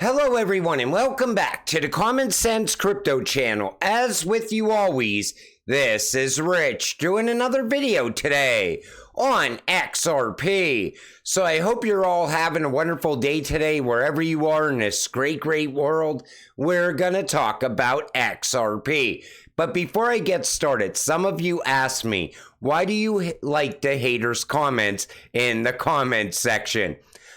Hello everyone and welcome back to the Common Sense Crypto channel. As with you always, this is Rich doing another video today on XRP. So I hope you're all having a wonderful day today wherever you are in this great world. We're gonna talk about XRP. But before I get started, some of you asked me, why do you like the haters' comments in the comments section?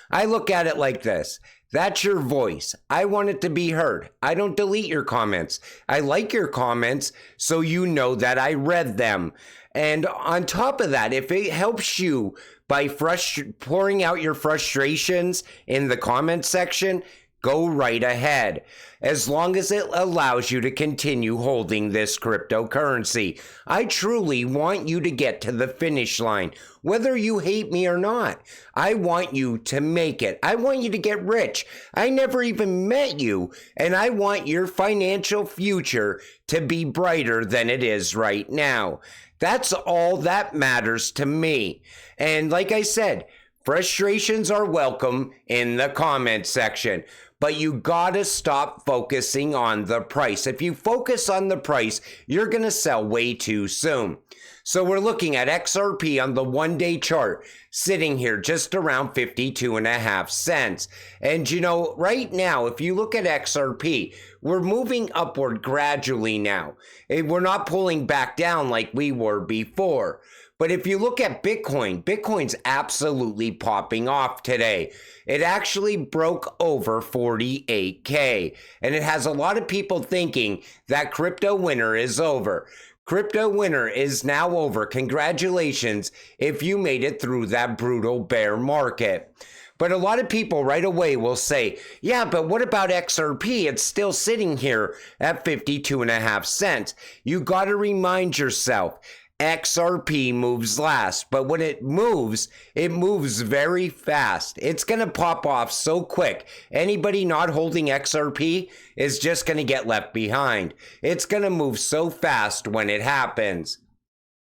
I look at it like this. That's your voice. I want it to be heard. I don't delete your comments. I like your comments so you know that I read them. And on top of that, if it helps you by pouring out your frustrations in the comment section, go right ahead, as long as it allows you to continue holding this cryptocurrency. I truly want you to get to the finish line, whether you hate me or not. I want you to make it. I want you to get rich. I never even met you, and I want your financial future to be brighter than it is right now. That's all that matters to me. And like I said, frustrations are welcome in the comment section, but you gotta stop focusing on the price. If you focus on the price, you're gonna sell way too soon. So we're looking at XRP on the one-day chart, sitting here just around 52.5 cents. And you know, right now, if you look at XRP, we're moving upward gradually now. We're not pulling back down like we were before. But if you look at Bitcoin, Bitcoin's absolutely popping off today. It actually broke over 48K. And it has a lot of people thinking that crypto winter is over. Crypto winter is now over. Congratulations if you made it through that brutal bear market. But a lot of people right away will say, yeah, but what about XRP? It's still sitting here at 52.5 cents. You got to remind yourself, XRP moves last, but when it moves very fast. It's going to pop off so quick. Anybody not holding XRP is just going to get left behind. It's going to move so fast when it happens.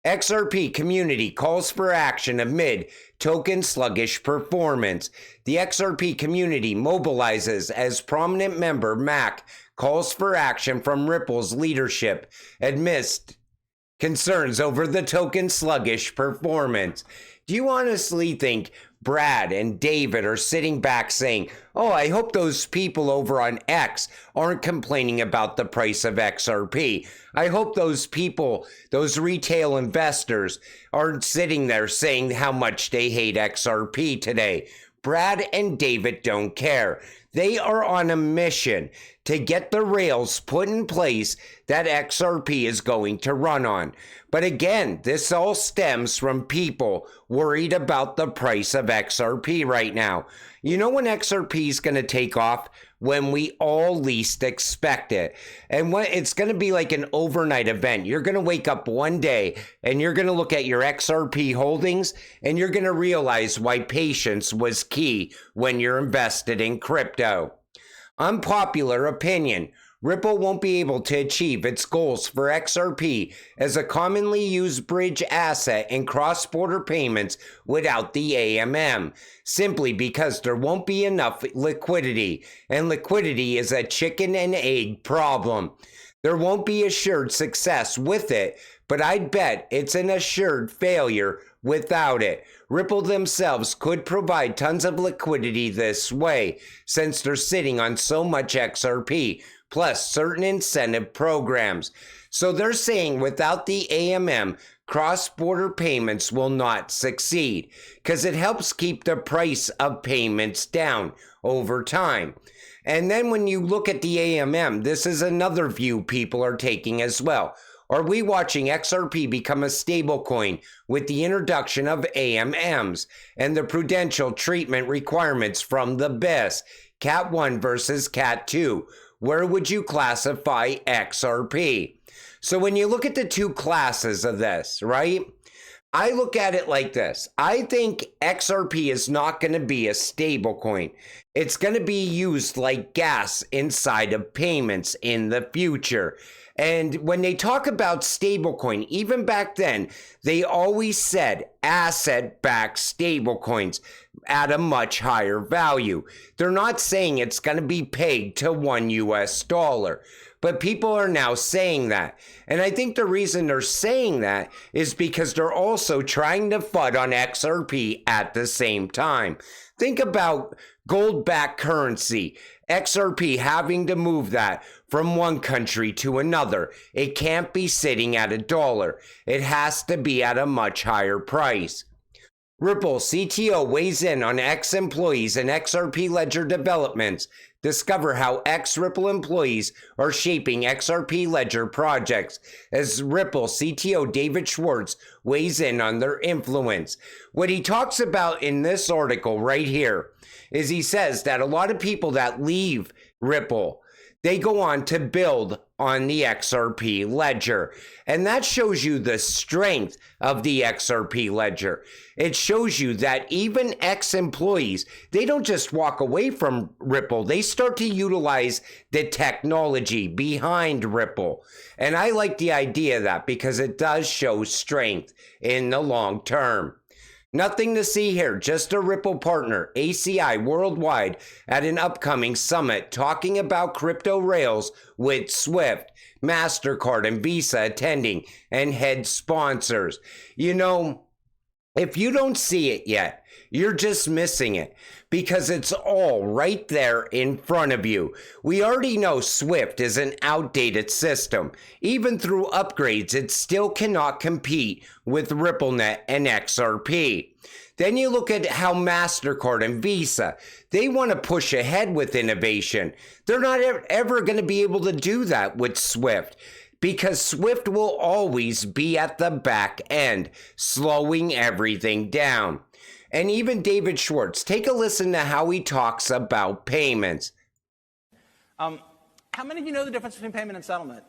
XRP community calls for action amid token sluggish performance. The XRP community mobilizes as prominent member Mac calls for action from Ripple's leadership amidst concerns over the token sluggish performance. Do you honestly think Brad and David are sitting back saying, oh, I hope those people over on X aren't complaining about the price of XRP. I hope those people, those retail investors, aren't sitting there saying how much they hate XRP today. Brad and David don't care. They are on a mission to get the rails put in place that XRP is going to run on. But again, this all stems from people worried about the price of XRP right now. You know when XRP is going to take off? When we all least expect it. And when it's going to be like an overnight event. You're going to wake up one day and you're going to look at your XRP holdings and you're going to realize why patience was key when you're invested in crypto. Unpopular opinion. Ripple won't be able to achieve its goals for XRP as a commonly used bridge asset in cross-border payments without the AMM, simply because there won't be enough liquidity, and liquidity is a chicken and egg problem. There won't be assured success with it, but I'd bet it's an assured failure without it. Ripple themselves could provide tons of liquidity this way, since they're sitting on so much XRP, plus certain incentive programs. So they're saying without the AMM, cross-border payments will not succeed, because it helps keep the price of payments down over time. And then when you look at the AMM, this is another view people are taking as well. Are we watching XRP become a stablecoin with the introduction of AMMs and the prudential treatment requirements from the BIS, Cat 1 versus Cat 2? Where would you classify XRP? So when you look at the two classes of this, right? I look at it like this. I think XRP is not going to be a stablecoin. It's going to be used like gas inside of payments in the future. And when they talk about stablecoin, even back then, they always said asset-backed stablecoins. at a much higher value. They're not saying it's going to be pegged to $1, but people are now saying that. And I think the reason they're saying that is because they're also trying to FUD on XRP at the same time. Think about gold-backed currency. XRP having to move that from one country to another. It can't be sitting at $1. It has to be at a much higher price. Ripple CTO weighs in on ex-employees and XRP ledger developments. Discover how ex-Ripple employees are shaping XRP ledger projects as Ripple CTO David Schwartz weighs in on their influence. What he talks about in this article right here is he says that a lot of people that leave Ripple, they go on to build on the XRP ledger. And that shows you the strength of the XRP ledger. It shows you that even ex-employees, they don't just walk away from Ripple. They start to utilize the technology behind Ripple. And I like the idea of that because it does show strength in the long term. Nothing to see here, just a Ripple partner, ACI Worldwide, at an upcoming summit talking about crypto rails with Swift, MasterCard, and Visa attending and head sponsors. You know, if you don't see it yet, you're just missing it because it's all right there in front of you. We already know Swift is an outdated system. Even through upgrades, it still cannot compete with RippleNet and XRP. Then you look at how MasterCard and Visa, they want to push ahead with innovation. They're not ever going to be able to do that with Swift, because Swift will always be at the back end, slowing everything down. And even David Schwartz, take a listen to how he talks about payments. How many of you know the difference between payment and settlement?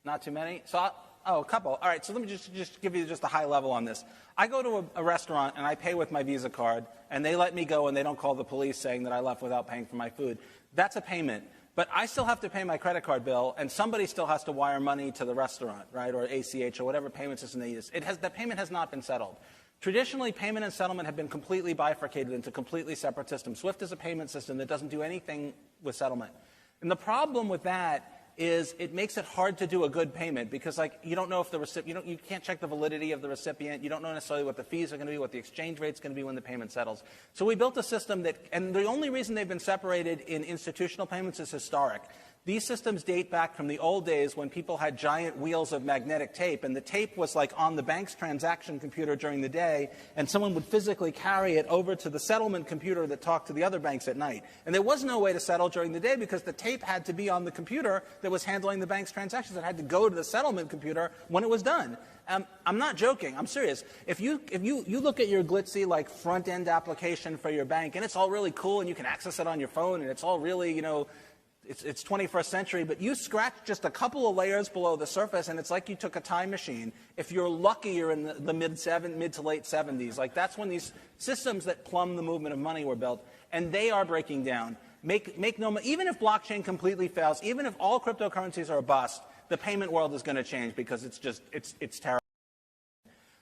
Not too many? A couple. All right, so let me just give you just a high level on this. I go to a restaurant and I pay with my Visa card, and they let me go and they don't call the police saying that I left without paying for my food. That's a payment. But I still have to pay my credit card bill, and somebody still has to wire money to the restaurant, right, or ACH or whatever payment system they use. That payment has not been settled. Traditionally, payment and settlement have been completely bifurcated into completely separate systems. Swift is a payment system that doesn't do anything with settlement. And the problem with that is it makes it hard to do a good payment because, like, you don't know if the recipient, you can't check the validity of the recipient. You don't know necessarily what the fees are going to be, what the exchange rate's going to be when the payment settles. So we built a system that, and the only reason they've been separated in institutional payments is historic. These systems date back from the old days when people had giant wheels of magnetic tape, and the tape was like on the bank's transaction computer during the day, and someone would physically carry it over to the settlement computer that talked to the other banks at night. And there was no way to settle during the day because the tape had to be on the computer that was handling the bank's transactions. It had to go to the settlement computer when it was done. I'm not joking. I'm serious. If you look at your glitzy, like, front-end application for your bank, and it's all really cool, and you can access it on your phone, and it's all really, you know, it's 21st century, but you scratch just a couple of layers below the surface, and it's like you took a time machine. If you're lucky, you're in the mid to late 70s. Like, that's when these systems that plumb the movement of money were built, and they are breaking down. Even if blockchain completely fails, even if all cryptocurrencies are a bust, the payment world is going to change because it's terrible.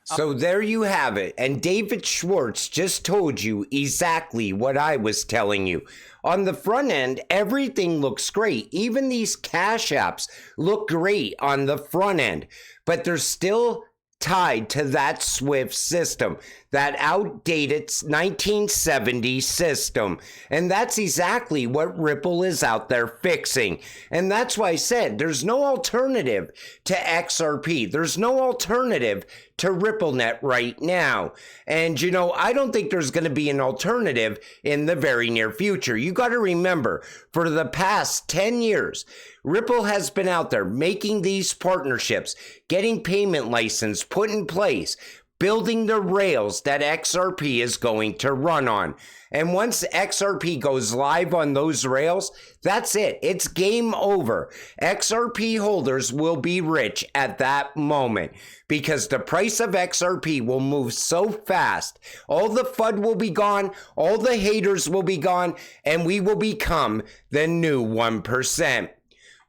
So there you have it. And David Schwartz just told you exactly what I was telling you. On the front end, everything looks great. Even these cash apps look great on the front end, but they're still tied to that Swift system, that outdated 1970s system. And that's exactly what Ripple is out there fixing. And that's why I said there's no alternative to XRP. There's no alternative to RippleNet right now. And, you know, I don't think there's going to be an alternative in the very near future. You got to remember, for the past 10 years, Ripple has been out there making these partnerships, getting payment license put in place, building the rails that XRP is going to run on. And once XRP goes live on those rails, that's it. It's game over. XRP holders will be rich at that moment because the price of XRP will move so fast. All the FUD will be gone, all the haters will be gone, and we will become the new 1%.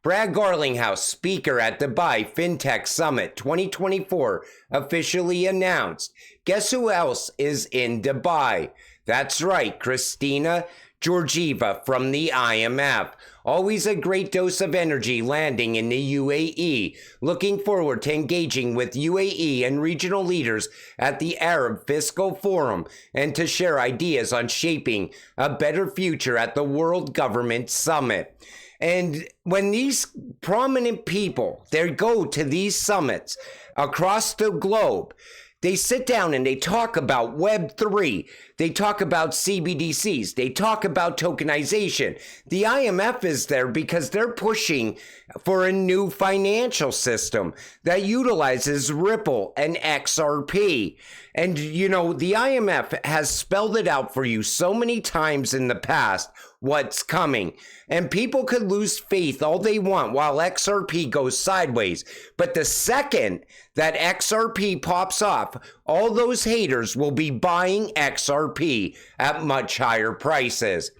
Brad Garlinghouse, speaker at Dubai FinTech Summit 2024, officially announced. Guess who else is in Dubai? That's right, Christina Georgieva from the IMF. Always a great dose of energy landing in the UAE. Looking forward to engaging with UAE and regional leaders at the Arab Fiscal Forum and to share ideas on shaping a better future at the World Government Summit. And when these prominent people, they go to these summits across the globe, they sit down and they talk about Web3. They talk about CBDCs. They talk about tokenization. The IMF is there because they're pushing for a new financial system that utilizes Ripple and XRP. And, you know, the IMF has spelled it out for you so many times in the past what's coming. And people could lose faith all they want while XRP goes sideways. But the second that XRP pops off, all those haters will be buying XRP at much higher prices.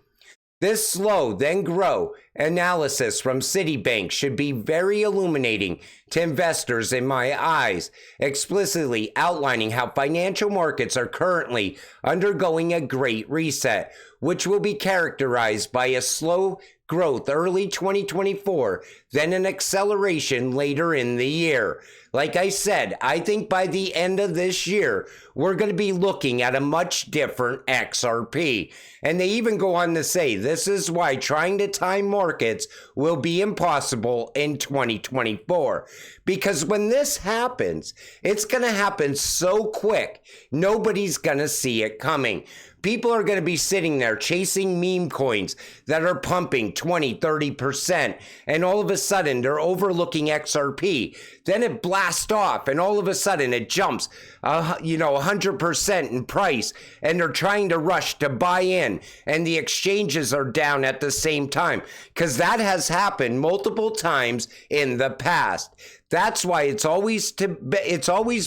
This slow, then grow analysis from Citibank should be very illuminating to investors in my eyes, explicitly outlining how financial markets are currently undergoing a great reset, which will be characterized by a slow growth early 2024, then an acceleration later in the year. Like I said, I think by the end of this year, we're going to be looking at a much different XRP. And they even go on to say this is why trying to time markets will be impossible in 2024. Because when this happens, it's going to happen so quick, nobody's going to see it coming. People are going to be sitting there chasing meme coins that are pumping 20, 30%, and all of a sudden they're overlooking XRP. Then it blasts off, and all of a sudden it jumps, 100% in price, and they're trying to rush to buy in, and the exchanges are down at the same time, because that has happened multiple times in the past. That's why it's always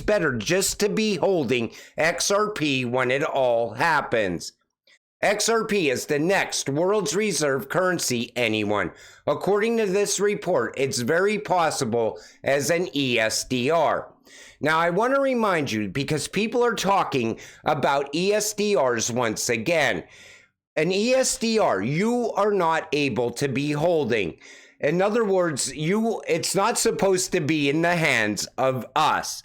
better just to be holding XRP when it all happens. XRP is the next world's reserve currency, anyone. According to this report, it's very possible as an ESDR. Now, I want to remind you, because people are talking about ESDRs once again. An ESDR, you are not able to be holding. In other words, it's not supposed to be in the hands of us.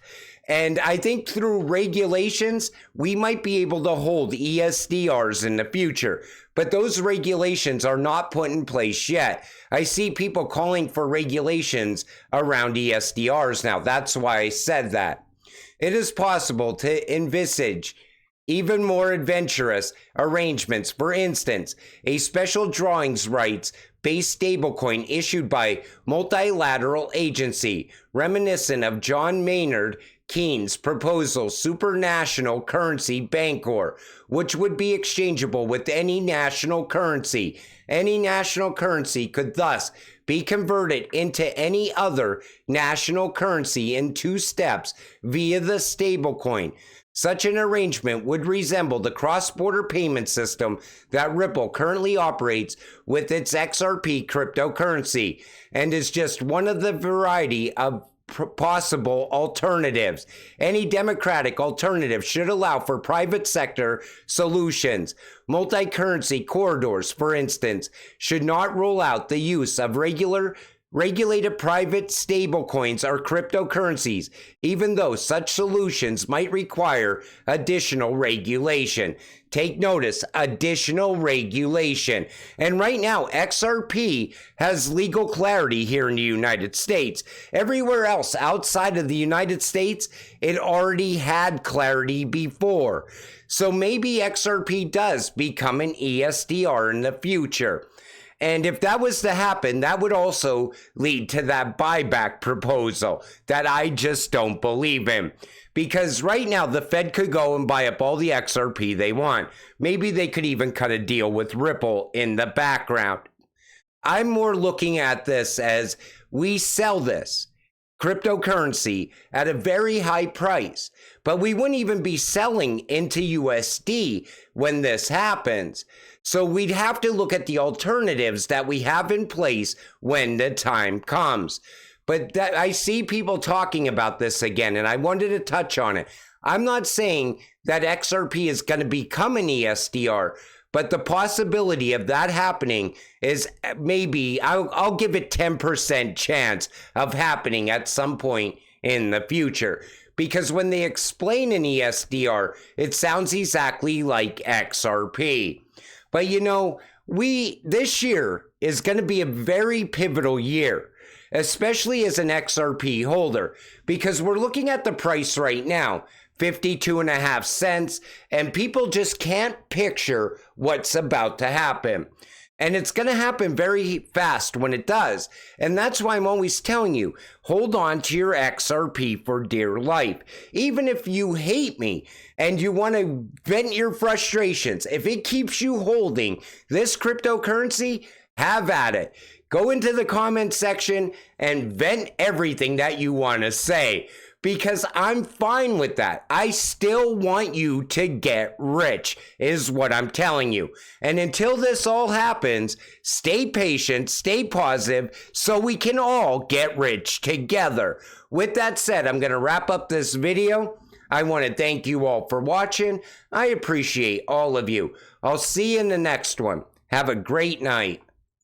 And I think through regulations, we might be able to hold ESDRs in the future. But those regulations are not put in place yet. I see people calling for regulations around ESDRs now. That's why I said that. It is possible to envisage even more adventurous arrangements. For instance, a special drawings rights based stablecoin issued by multilateral agency, reminiscent of John Maynard Keynes' proposal supranational currency Bancor, which would be exchangeable with any national currency. Any national currency could thus be converted into any other national currency in 2 steps via the stablecoin. Such an arrangement would resemble the cross-border payment system that Ripple currently operates with its XRP cryptocurrency, and is just one of the variety of possible alternatives. Any democratic alternative should allow for private sector solutions. Multi-currency corridors, for instance, should not rule out the use of regulated private stablecoins or cryptocurrencies, even though such solutions might require additional regulation. Take notice, additional regulation. And right now, XRP has legal clarity here in the United States. Everywhere else outside of the United States, it already had clarity before. So maybe XRP does become an ESDR in the future. And if that was to happen, that would also lead to that buyback proposal that I just don't believe in. Because right now, the Fed could go and buy up all the XRP they want. Maybe they could even cut a deal with Ripple in the background. I'm more looking at this as we sell this cryptocurrency at a very high price, but we wouldn't even be selling into USD when this happens. So we'd have to look at the alternatives that we have in place when the time comes. But that I see people talking about this again, and I wanted to touch on it. I'm not saying that XRP is going to become an ESDR, but the possibility of that happening is maybe, I'll give it 10% chance of happening at some point in the future. Because when they explain an ESDR, it sounds exactly like XRP. But you know, this year is going to be a very pivotal year, especially as an XRP holder, because we're looking at the price right now, 52.5 cents, and people just can't picture what's about to happen. And it's going to happen very fast when it does. And that's why I'm always telling you, hold on to your XRP for dear life. Even if you hate me and you want to vent your frustrations, if it keeps you holding this cryptocurrency, have at it. Go into the comment section and vent everything that you want to say, because I'm fine with that. I still want you to get rich, is what I'm telling you. And until this all happens, stay patient, stay positive, so we can all get rich together. With that said, I'm going to wrap up this video. I want to thank you all for watching. I appreciate all of you. I'll see you in the next one. Have a great night.